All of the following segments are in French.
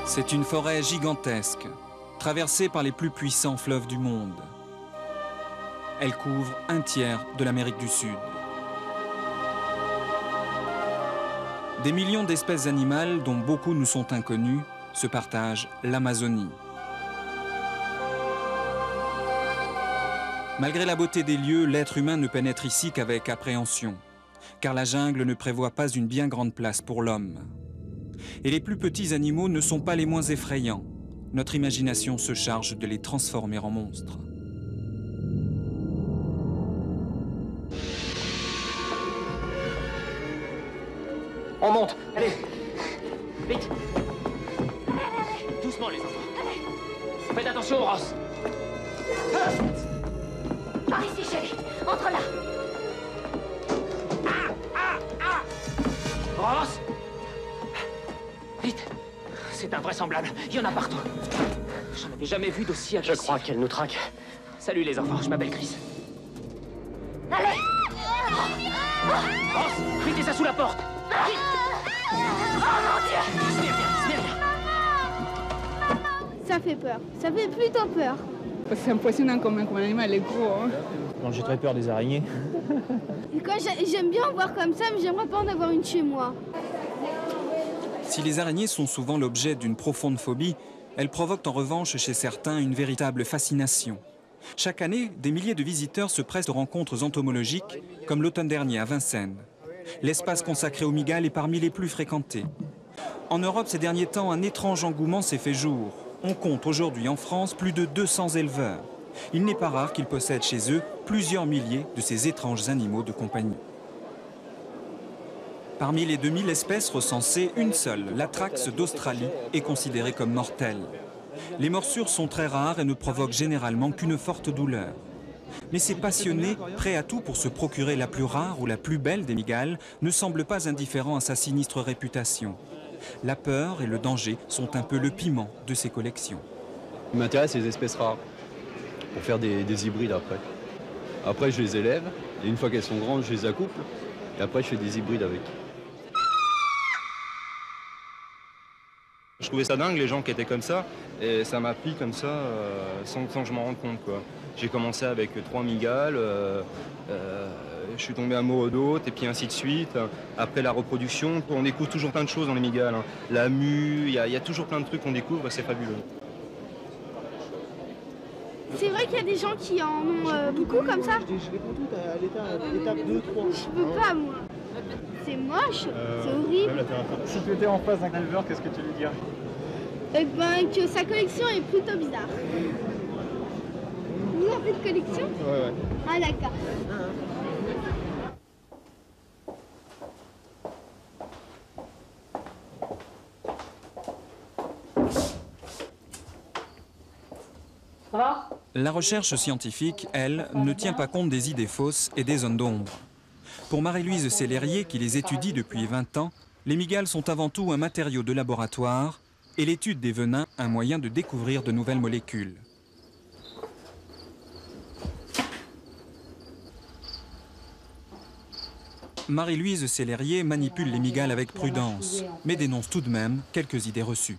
C'est une forêt gigantesque, traversée par les plus puissants fleuves du monde. Elle couvre un tiers de l'Amérique du Sud. Des millions d'espèces animales, dont beaucoup nous sont inconnues, se partagent l'Amazonie. Malgré la beauté des lieux, l'être humain ne pénètre ici qu'avec appréhension, car la jungle ne prévoit pas une bien grande place pour l'homme. Et les plus petits animaux ne sont pas les moins effrayants. Notre imagination se charge de les transformer en monstres. On monte, allez. Vite. Doucement les enfants. Faites attention aux rosses. Par ici, chérie. Entre là. Ross. Vite. C'est invraisemblable. Il y en a partout. J'en avais jamais vu d'aussi agressif. Je crois qu'elle nous traque. Salut les enfants, je m'appelle Chris. Allez. Ross, mettez ça sous la porte. Vite. Oh mon Dieu. Smyrna. Ça fait peur. Ça fait plutôt peur. C'est impressionnant comme un animal est gros. Hein. Non, j'ai très peur des araignées. Et quand j'aime bien en voir comme ça, mais j'aimerais pas en avoir une chez moi. Si les araignées sont souvent l'objet d'une profonde phobie, elles provoquent en revanche chez certains une véritable fascination. Chaque année, des milliers de visiteurs se pressent aux rencontres entomologiques, comme l'automne dernier à Vincennes. L'espace consacré aux mygales est parmi les plus fréquentés. En Europe, ces derniers temps, un étrange engouement s'est fait jour. On compte aujourd'hui en France plus de 200 éleveurs. Il n'est pas rare qu'ils possèdent chez eux plusieurs milliers de ces étranges animaux de compagnie. Parmi les 2000 espèces recensées, une seule, l'atrax d'Australie, est considérée comme mortelle. Les morsures sont très rares et ne provoquent généralement qu'une forte douleur. Mais ces passionnés, prêts à tout pour se procurer la plus rare ou la plus belle des mygales, ne semblent pas indifférents à sa sinistre réputation. La peur et le danger sont un peu le piment de ces collections. Ce qui m'intéresse, c'est les espèces rares, pour faire des hybrides après. Après, je les élève, et une fois qu'elles sont grandes, je les accouple, et après, je fais des hybrides avec. Je trouvais ça dingue, les gens qui étaient comme ça, et ça m'a pris comme ça, sans que je m'en rende compte, quoi. J'ai commencé avec 3 mygales, je suis tombé amoureux d'autres, et puis ainsi de suite. Après la reproduction, on découvre toujours plein de choses dans les mygales. Hein. La mue, il y a toujours plein de trucs qu'on découvre, c'est fabuleux. C'est vrai qu'il y a des gens qui en ont beaucoup comme ça. Je réponds tout à l'étape 2, 3. Je peux pas, moi. C'est moche, c'est horrible. Si tu étais en face d'un éleveur, qu'est-ce que tu lui dirais? Eh ben, que sa collection est plutôt bizarre. Vous avez de collection? Ouais. Ah d'accord. La recherche scientifique, elle, ne tient pas compte des idées fausses et des zones d'ombre. Pour Marie-Louise Sellerier, qui les étudie depuis 20 ans, les mygales sont avant tout un matériau de laboratoire et l'étude des venins un moyen de découvrir de nouvelles molécules. Marie-Louise Sellerier manipule les mygales avec prudence, mais dénonce tout de même quelques idées reçues.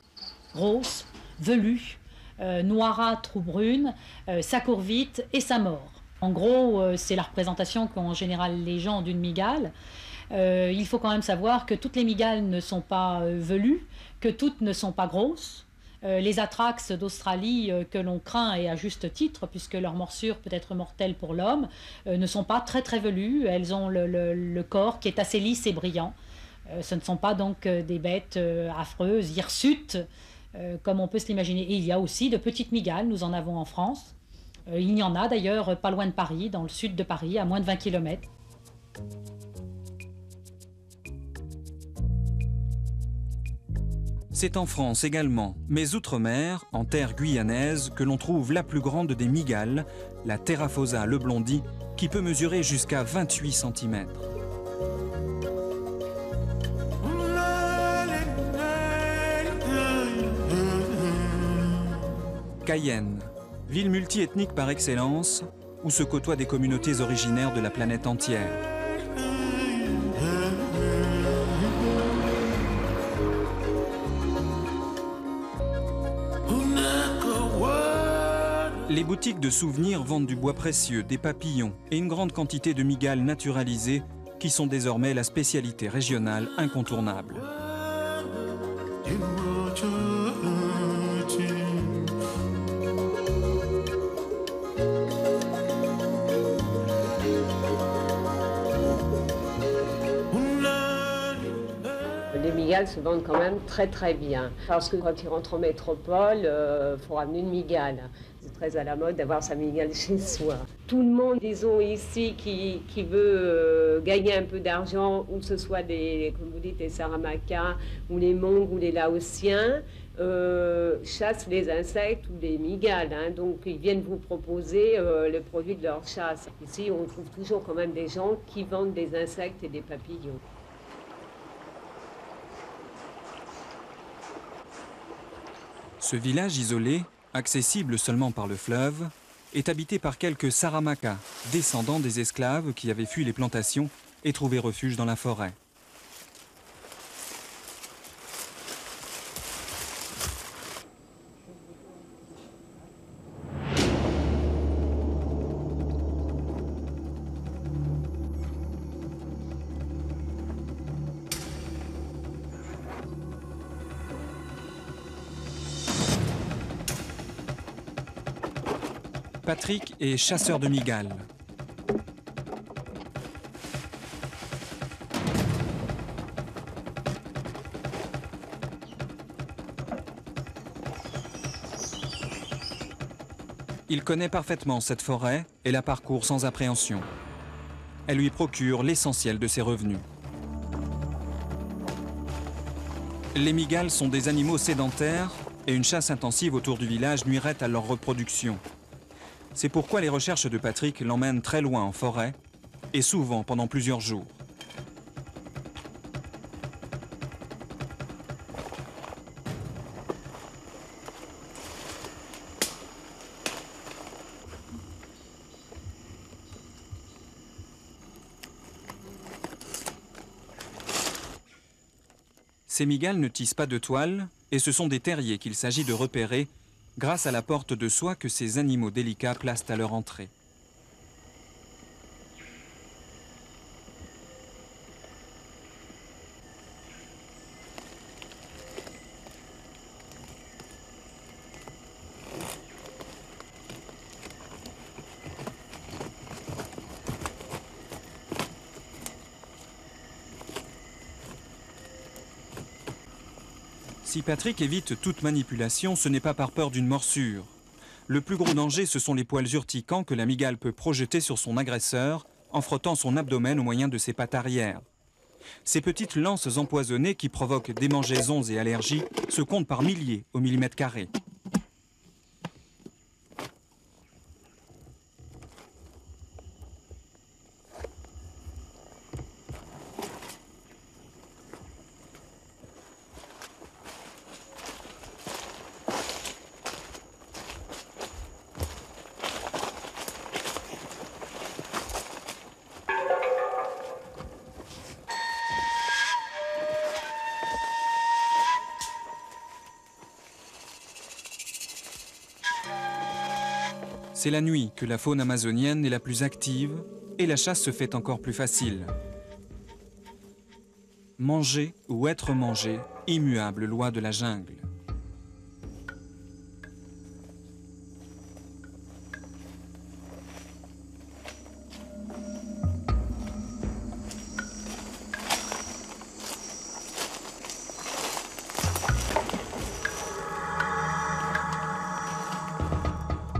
Grosse, velue, noirâtre ou brune, ça court vite et ça mord. En gros, c'est la représentation qu'ont en général les gens d'une mygale. Il faut quand même savoir que toutes les mygales ne sont pas velues, que toutes ne sont pas grosses. Les atrax d'Australie que l'on craint, et à juste titre, puisque leur morsure peut être mortelle pour l'homme, ne sont pas très très velues. Elles ont le corps qui est assez lisse et brillant. Ce ne sont pas donc des bêtes affreuses, hirsutes, comme on peut se l'imaginer. Et il y a aussi de petites mygales, nous en avons en France. Il y en a d'ailleurs pas loin de Paris, dans le sud de Paris, à moins de 20 km. C'est en France également, mais outre-mer, en terre guyanaise, que l'on trouve la plus grande des mygales, la Theraphosa leblondi, qui peut mesurer jusqu'à 28 cm. Cayenne, ville multiethnique par excellence, où se côtoient des communautés originaires de la planète entière. Les boutiques de souvenirs vendent du bois précieux, des papillons et une grande quantité de mygales naturalisées qui sont désormais la spécialité régionale incontournable. Les mygales se vendent quand même très bien. Parce que quand ils rentrent en métropole, il faut ramener une mygale. C'est très à la mode d'avoir sa mygale chez soi. Tout le monde, disons ici, qui veut gagner un peu d'argent, ou que ce soit comme vous dites, les Saramacas, ou les Mongs, ou les Laotiens, chassent les insectes ou les mygales. Donc ils viennent vous proposer le produit de leur chasse. Ici, on trouve toujours quand même des gens qui vendent des insectes et des papillons. Ce village isolé, accessible seulement par le fleuve, est habité par quelques Saramacas, descendants des esclaves qui avaient fui les plantations et trouvé refuge dans la forêt. Patrick est chasseur de mygales. Il connaît parfaitement cette forêt et la parcourt sans appréhension. Elle lui procure l'essentiel de ses revenus. Les mygales sont des animaux sédentaires et une chasse intensive autour du village nuirait à leur reproduction. C'est pourquoi les recherches de Patrick l'emmènent très loin en forêt, et souvent pendant plusieurs jours. Ces mygales ne tissent pas de toile, et ce sont des terriers qu'il s'agit de repérer grâce à la porte de soie que ces animaux délicats placent à leur entrée. Si Patrick évite toute manipulation, ce n'est pas par peur d'une morsure. Le plus gros danger, ce sont les poils urticants que la mygale peut projeter sur son agresseur en frottant son abdomen au moyen de ses pattes arrière. Ces petites lances empoisonnées qui provoquent démangeaisons et allergies se comptent par milliers au millimètre carré. C'est la nuit que la faune amazonienne est la plus active et la chasse se fait encore plus facile. Manger ou être mangé, immuable loi de la jungle.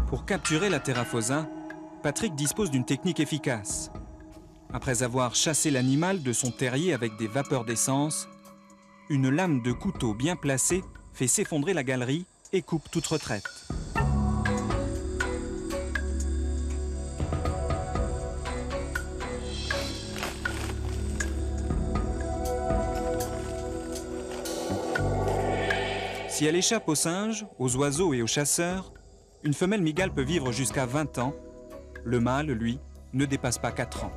Pour capturer la Theraphosa, Patrick dispose d'une technique efficace. Après avoir chassé l'animal de son terrier avec des vapeurs d'essence, une lame de couteau bien placée fait s'effondrer la galerie et coupe toute retraite. Si elle échappe aux singes, aux oiseaux et aux chasseurs, une femelle mygale peut vivre jusqu'à 20 ans. Le mâle, lui, ne dépasse pas 4 ans.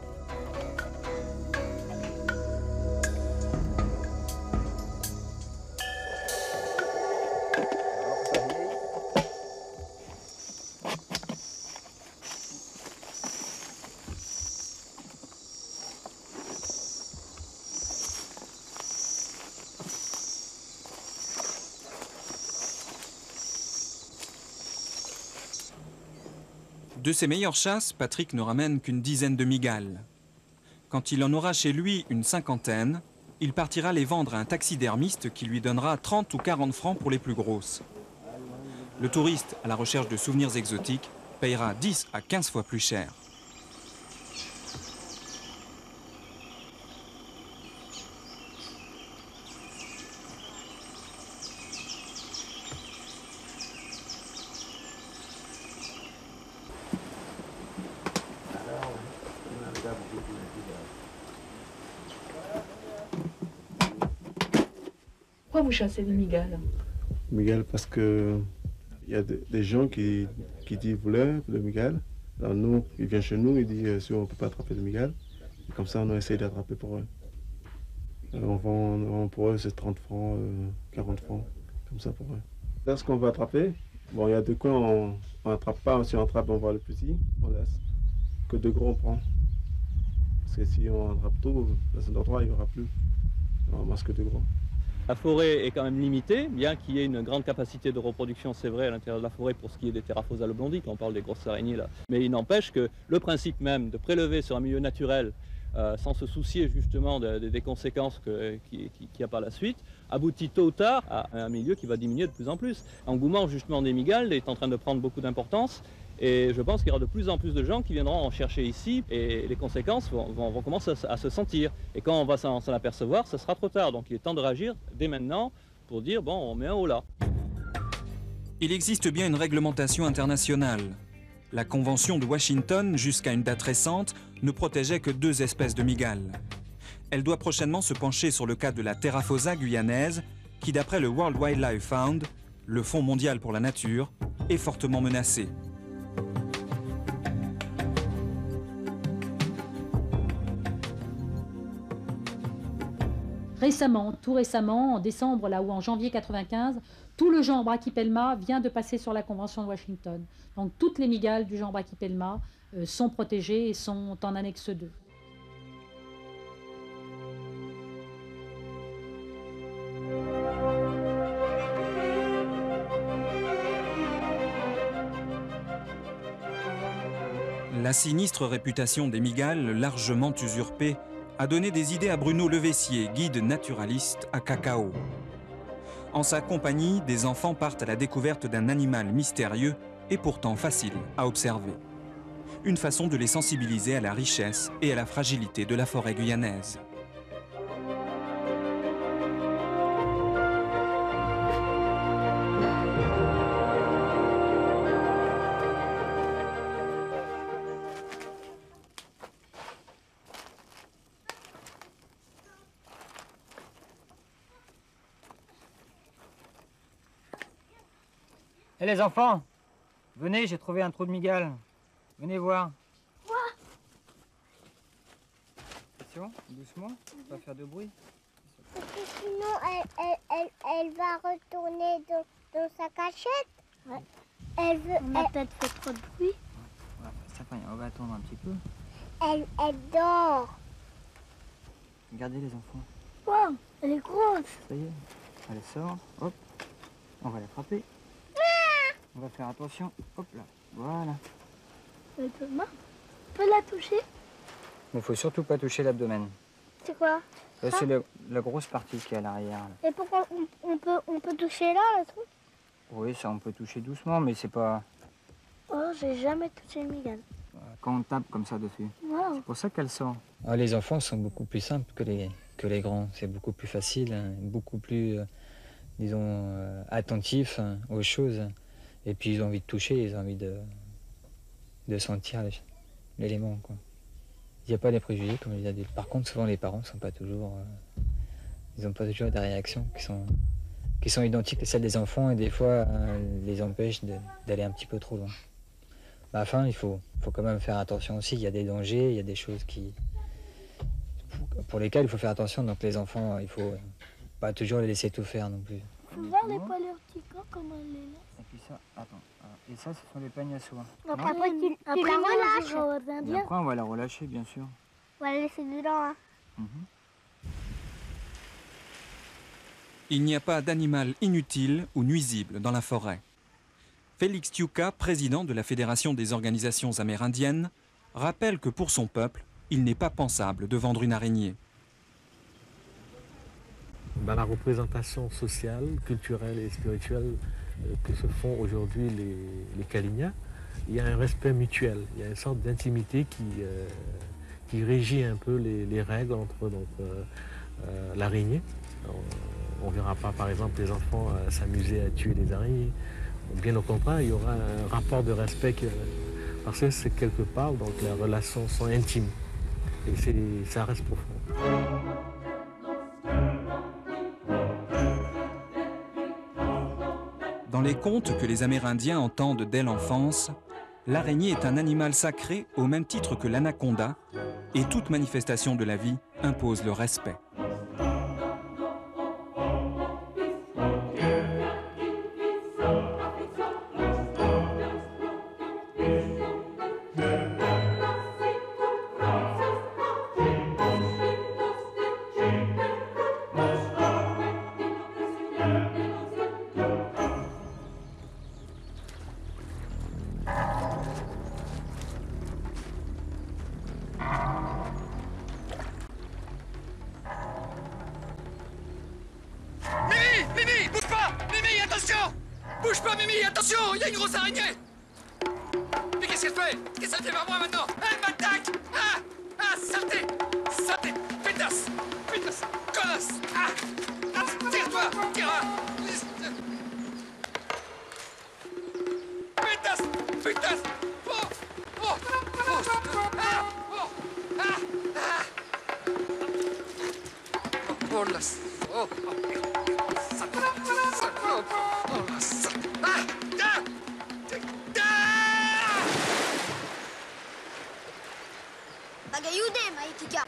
De ses meilleures chasses, Patrick ne ramène qu'une dizaine de mygales. Quand il en aura chez lui une cinquantaine, il partira les vendre à un taxidermiste qui lui donnera 30 ou 40 francs pour les plus grosses. Le touriste, à la recherche de souvenirs exotiques, payera 10 à 15 fois plus cher. Pourquoi vous chassez les mygales? Mygales parce que il y a des gens qui disent voulaient de mygales. Alors nous, ils viennent chez nous, ils disent si on ne peut pas attraper de mygales. Et comme ça, on essaie d'attraper pour eux. On vend pour eux, c'est 30 francs, 40 francs, comme ça pour eux. Là, ce qu'on va attraper, bon, il y a de quoi on n'attrape pas. Si on attrape, on voit le petit, on laisse. Que de gros, on prend. Parce que si on attrape tout, dans cet endroit, il n'y aura plus. On ramasse que de gros. La forêt est quand même limitée, bien qu'il y ait une grande capacité de reproduction, c'est vrai, à l'intérieur de la forêt pour ce qui est des Theraphosa blondie, quand on parle des grosses araignées là. Mais il n'empêche que le principe même de prélever sur un milieu naturel, sans se soucier justement des conséquences qu'il y a par la suite, aboutit tôt ou tard à un milieu qui va diminuer de plus en plus. L'engouement justement des mygales est en train de prendre beaucoup d'importance. Et je pense qu'il y aura de plus en plus de gens qui viendront en chercher ici et les conséquences vont commencer à se sentir. Et quand on va s'en apercevoir, ce sera trop tard. Donc il est temps de réagir dès maintenant pour dire bon, on met un haut là. Il existe bien une réglementation internationale. La Convention de Washington, jusqu'à une date récente, ne protégeait que 2 espèces de mygales. Elle doit prochainement se pencher sur le cas de la Theraphosa guyanaise, qui d'après le World Wildlife Fund, le Fonds mondial pour la nature, est fortement menacée. Récemment, tout récemment, en décembre là ou en janvier 95, tout le genre Brachypelma vient de passer sur la Convention de Washington. Donc toutes les mygales du genre Brachypelma sont protégées et sont en annexe 2. La sinistre réputation des mygales, largement usurpée, a donné des idées à Bruno Levessier, guide naturaliste à Cacao. En sa compagnie, des enfants partent à la découverte d'un animal mystérieux et pourtant facile à observer. Une façon de les sensibiliser à la richesse et à la fragilité de la forêt guyanaise. Hé les enfants, venez, j'ai trouvé un trou de mygale. Venez voir. Quoi? Attention, doucement, pas faire de bruit. Parce que sinon, elle va retourner dans sa cachette. Ouais. Elle veut. On a peut-être fait trop de bruit. Ça va, on va attendre un petit peu. Elle dort. Regardez les enfants. Wow, elle est grosse. Ça y est, elle sort. Hop, on va la frapper. On va faire attention. Hop là, voilà. On peut la toucher? Mais faut surtout pas toucher l'abdomen. C'est quoi? C'est la grosse partie qui est à l'arrière. Et pourquoi on peut toucher là, le truc? Oui, ça on peut toucher doucement, mais c'est pas... Oh, j'ai jamais touché une mygale. Quand on tape comme ça dessus. Wow. C'est pour ça qu'elle sort. Ah, les enfants sont beaucoup plus simples que les grands. C'est beaucoup plus facile, hein, beaucoup plus, disons, attentifs aux choses. Et puis ils ont envie de toucher, ils ont envie de sentir l'élément, quoi. Il n'y a pas des préjugés comme les adultes. Par contre, souvent les parents sont pas toujours, ils n'ont pas toujours des réactions qui sont identiques à celles des enfants et des fois les empêchent d'aller un petit peu trop loin. Bah, enfin, il faut quand même faire attention aussi. Il y a des dangers, il y a des choses pour lesquelles il faut faire attention. Donc les enfants, il faut pas toujours les laisser tout faire non plus. Faut voir les poils urticants comme elle est là. Et puis ça, attends. Et ça, ce sont les peignes à soie. Après, tu la relâches. Et après, on va la relâcher, bien sûr. On va la laisser dedans. Hein. Il n'y a pas d'animal inutile ou nuisible dans la forêt. Félix Tiuka, président de la Fédération des organisations amérindiennes, rappelle que pour son peuple, il n'est pas pensable de vendre une araignée. Dans la représentation sociale, culturelle et spirituelle que se font aujourd'hui les Kali'na, il y a un respect mutuel, il y a une sorte d'intimité qui régit un peu les règles entre l'araignée. On ne verra pas par exemple les enfants s'amuser à tuer des araignées. Bien au contraire, il y aura un rapport de respect parce que c'est quelque part, donc les relations sont intimes et ça reste profond. Dans les contes que les Amérindiens entendent dès l'enfance, l'araignée est un animal sacré au même titre que l'anaconda, et toute manifestation de la vie impose le respect. Mimi, bouge pas! Mimi, attention! Bouge pas, Mimi, attention! Il y a une grosse araignée! Mais qu'est-ce qu'elle fait? Qu'est-ce qu'elle fait vers moi maintenant? Elle m'attaque! Ah! Ah, saleté! Saleté! Pétasse! Pétasse! Connasse! Ah! Ah! Tire-toi! Tire-toi! Pétasse! Pétasse! Oh! Oh! Oh! Ah! Oh! Ah! Ah! Oh, la... Oh! Bagayude, Maïtika.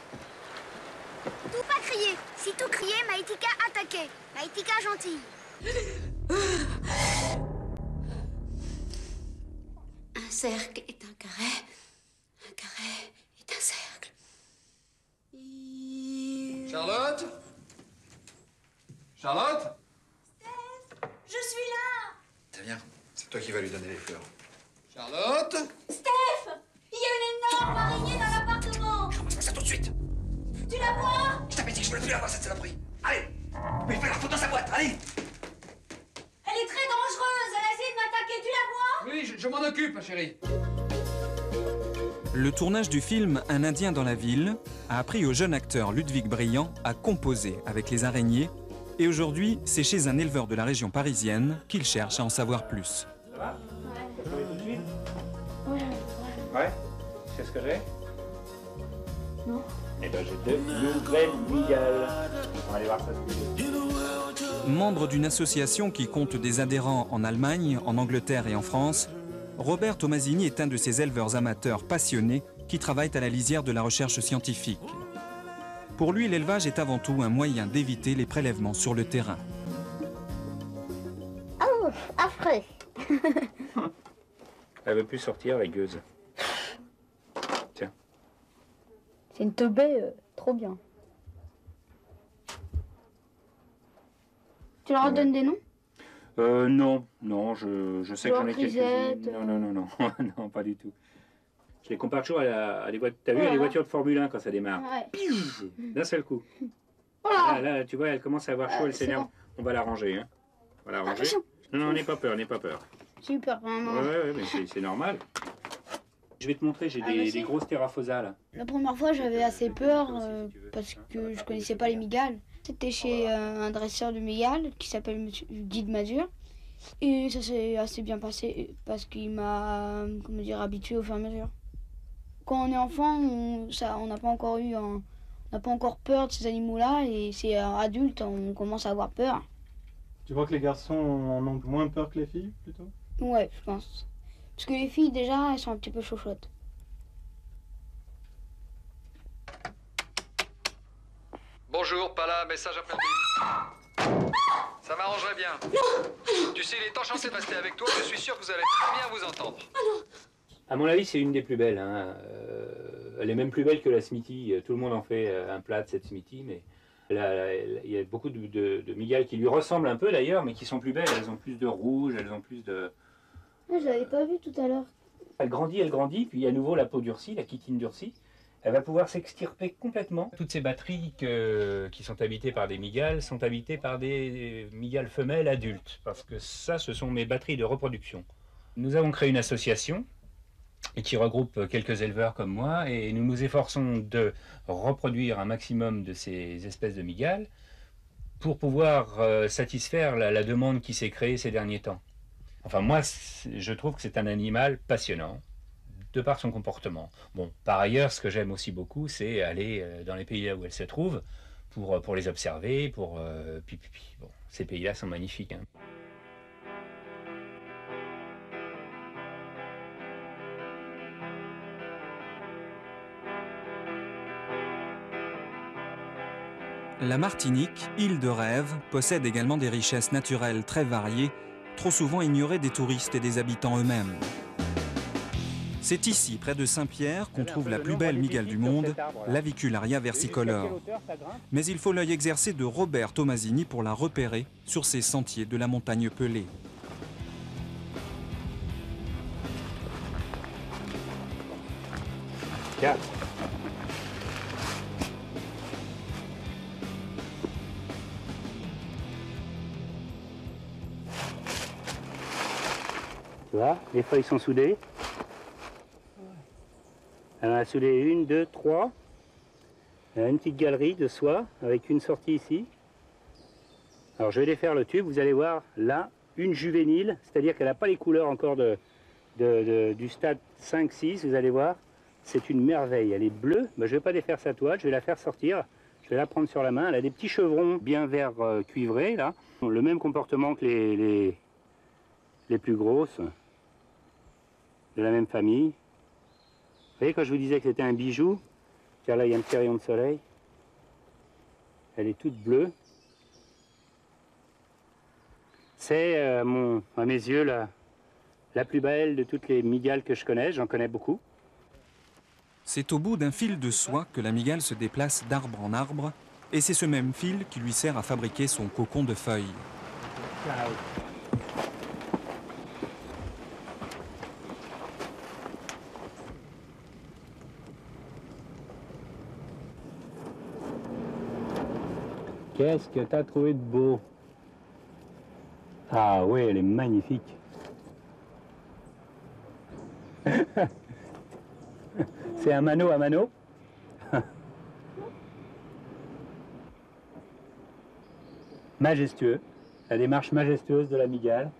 Tout pas crier. Si tout crier, Maïtika attaquer. Maïtika gentille. Un cercle est un carré. Un carré est un cercle. Charlotte? Charlotte? Steph, je suis là. Viens, c'est toi qui vas lui donner les fleurs. Charlotte? Steph, il y a une énorme araignée dans l'appartement. Je ramasse ça tout de suite. Tu la vois? Je t'avais dit que je voulais plus la voir, cette saloperie. Allez, mais fais la faute dans sa boîte, allez. Elle est très dangereuse. Elle a essayé de m'attaquer. Tu la vois? Oui, je m'en occupe, ma chérie. Le tournage du film Un Indien dans la ville a appris au jeune acteur Ludwig Briand à composer avec les araignées. Et aujourd'hui, c'est chez un éleveur de la région parisienne qu'il cherche à en savoir plus. Ça va? Ouais. T'as trouvé tout de suite? Ouais. Ouais? Tu sais ce que j'ai? Non. Eh ben j'ai deux nouvelles migales. On va aller voir ça tout de suite. Membre d'une association qui compte des adhérents en Allemagne, en Angleterre et en France, Robert Tomasini est un de ces éleveurs amateurs passionnés qui travaillent à la lisière de la recherche scientifique. Pour lui, l'élevage est avant tout un moyen d'éviter les prélèvements sur le terrain. Oh, affreux. Elle veut plus sortir, la gueuse. Tiens. C'est une teubée trop bien. Tu leur donnes des noms? Non, je sais que j'en ai quelques-unes. Non, non, pas du tout. Je les compare toujours à des voitures. T'as vu, les voitures de Formule 1 quand ça démarre? Ouais. D'un seul coup. Là, tu vois, elle commence à avoir chaud, elle s'énerve. On va la ranger, hein. On va la ranger. Non, n'aie pas peur, n'aie pas peur. J'ai eu peur, vraiment. Ouais, mais c'est normal. Je vais te montrer, j'ai des grosses Terraphosa, là. La première fois, j'avais assez peur parce que je connaissais pas les mygales. C'était chez un dresseur de mygales qui s'appelle Guy de Mazur. Et ça s'est assez bien passé parce qu'il m'a, habitué au fur et à mesure. Quand on est enfant, on n'a pas encore peur de ces animaux-là, et c'est adulte, on commence à avoir peur. Tu vois que les garçons en ont moins peur que les filles, plutôt? Ouais, je pense. Parce que les filles, déjà, elles sont un petit peu chauchottes. Bonjour, pas là, message après le bip. Ça m'arrangerait bien. Non. Tu sais, il est enchanté de rester avec toi, je suis sûr que vous allez très bien vous entendre. À mon avis, c'est une des plus belles. Hein. Elle est même plus belle que la Smithy. Tout le monde en fait un plat de cette Smithy, mais il y a beaucoup de mygales qui lui ressemblent un peu d'ailleurs, mais qui sont plus belles. Elles ont plus de rouge, elles ont plus de... Ah, je l'avais pas vu tout à l'heure. Elle grandit, puis à nouveau la peau durcie, la chitine durcie. Elle va pouvoir s'extirper complètement. Toutes ces batteries qui sont habitées par des mygales sont habitées par des mygales femelles adultes, parce que ça, ce sont mes batteries de reproduction. Nous avons créé une association qui regroupe quelques éleveurs comme moi, et nous nous efforçons de reproduire un maximum de ces espèces de mygales pour pouvoir satisfaire la demande qui s'est créée ces derniers temps. Enfin, moi, je trouve que c'est un animal passionnant, de par son comportement. Bon, par ailleurs, ce que j'aime aussi beaucoup, c'est aller dans les pays là où elles se trouvent, pour les observer, bon, ces pays-là sont magnifiques. Hein. La Martinique, île de rêve, possède également des richesses naturelles très variées, trop souvent ignorées des touristes et des habitants eux-mêmes. C'est ici, près de Saint-Pierre, qu'on trouve la plus belle mygale du monde, l'Avicularia versicolor. Mais il faut l'œil exercé de Robert Tomasini pour la repérer sur ces sentiers de la montagne pelée. Tu vois, les feuilles sont soudées. Elle en a soudé 1, 2, 3. Elle a une petite galerie de soie avec une sortie ici. Alors je vais défaire le tube, vous allez voir là, une juvénile, c'est-à-dire qu'elle n'a pas les couleurs encore du stade 5-6, vous allez voir. C'est une merveille, elle est bleue. Ben, je ne vais pas défaire sa toile, je vais la faire sortir. Je vais la prendre sur la main. Elle a des petits chevrons bien vert cuivrés là. Le même comportement que les plus grosses, de la même famille. Vous voyez, quand je vous disais que c'était un bijou, car là il y a un petit rayon de soleil, elle est toute bleue. C'est à mes yeux la plus belle de toutes les mygales que je connais, j'en connais beaucoup. C'est au bout d'un fil de soie que la mygale se déplace d'arbre en arbre, et c'est ce même fil qui lui sert à fabriquer son cocon de feuilles. Qu'est-ce que tu as trouvé de beau? Ah oui, elle est magnifique. C'est un mano à mano. Majestueux. La démarche majestueuse de la mygale.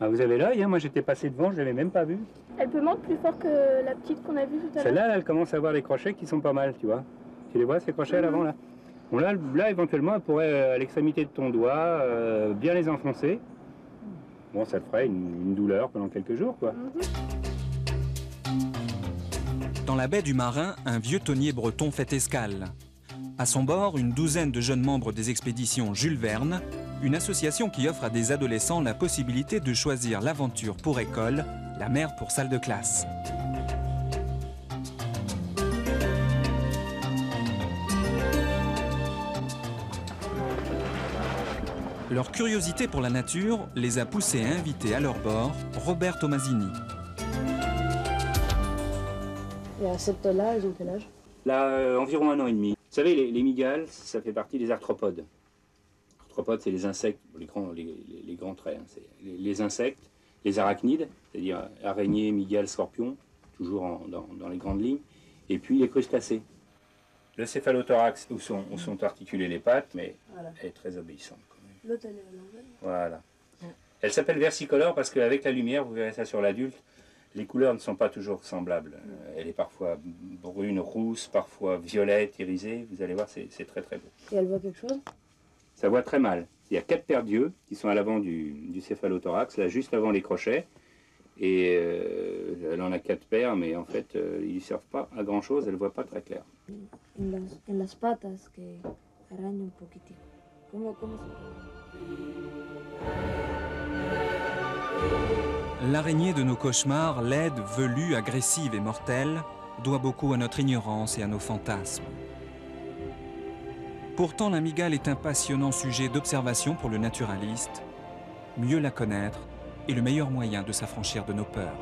Ah, vous avez l'œil, hein, moi j'étais passé devant, je ne l'avais même pas vue. Elle peut monter plus fort que la petite qu'on a vue tout à l'heure. Celle-là, elle commence à avoir des crochets qui sont pas mal, tu vois. Tu les vois, ces crochets à l'avant, là? Bon, là, éventuellement, elle pourrait, à l'extrémité de ton doigt, bien les enfoncer. Bon, ça te ferait une douleur pendant quelques jours, quoi. Dans la baie du Marin, un vieux tonnier breton fait escale. À son bord, une douzaine de jeunes membres des expéditions Jules Verne, une association qui offre à des adolescents la possibilité de choisir l'aventure pour école, la mer pour salle de classe. Leur curiosité pour la nature les a poussés à inviter à leur bord Robert Tomasini. Et à cette taille-là, ils ont quel âge? Là, environ 1 an et demi. Vous savez, les mygales, ça fait partie des arthropodes. Arthropodes, c'est les insectes, les grands traits. Hein, c'est les insectes, les arachnides, c'est-à-dire araignées, mygales, scorpions, toujours dans les grandes lignes, et puis les crustacés. Le céphalothorax, où sont articulées les pattes, mais voilà. Elle est très obéissante. L'autre, elle est à l'envers. Voilà. Elle s'appelle versicolore parce qu'avec la lumière, vous verrez ça sur l'adulte, les couleurs ne sont pas toujours semblables. Elle est parfois brune, rousse, parfois violette, irisée. Vous allez voir, c'est très très beau. Et elle voit quelque chose? Ça voit très mal. Il y a 4 paires d'yeux qui sont à l'avant du céphalothorax, là juste avant les crochets. Et elle en a 4 paires, mais en fait, ils ne servent pas à grand chose, elle ne voit pas très clair. En las patas que araña un poquitito. ¿Cómo se... L'araignée de nos cauchemars, laide, velue, agressive et mortelle, doit beaucoup à notre ignorance et à nos fantasmes. Pourtant, la mygale est un passionnant sujet d'observation pour le naturaliste. Mieux la connaître est le meilleur moyen de s'affranchir de nos peurs.